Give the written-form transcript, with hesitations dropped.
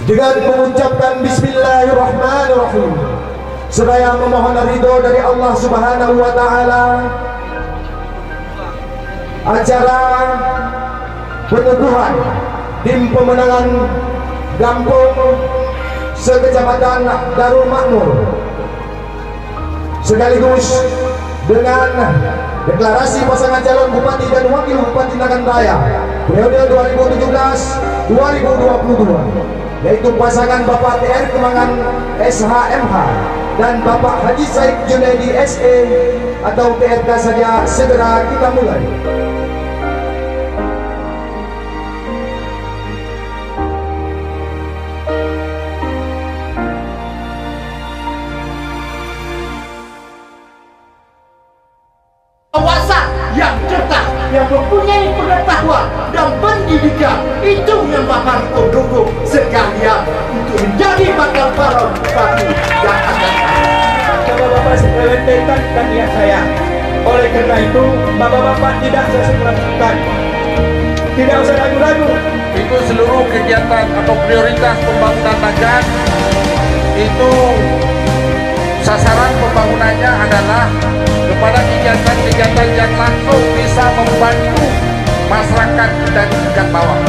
dengan mengucapkan Bismillahirrahmanirrahim, seraya memohon ridho dari Allah Subhanahu wa Ta'ala. Acara penyuguhan tim pemenangan Gampung sekecamatan Darul Makmur sekaligus dengan deklarasi pasangan calon Bupati dan Wakil Bupati Nagan Raya periode 2017-2022, yaitu pasangan Bapak TR Kemangan SHMH dan Bapak Haji Said Junaidi SE atau PRK saja. Segera kita mulai. Penguasa yang cerdas, yang mempunyai pengetahuan dan pendidikan, itu yang Bapak Riko dukung sekalian untuk menjadi bakal calon bupati yang akan datang. Bapak-bapak sekalian dan niat saya. Oleh karena itu, bapak-bapak tidak usah melakukan, tidak usah ragu-ragu. Itu seluruh kegiatan atau prioritas pembangunan Nagan itu sasaran pembangunannya adalah kepada kegiatan-kegiatan yang langsung bisa membantu masyarakat kita di tingkat bawah.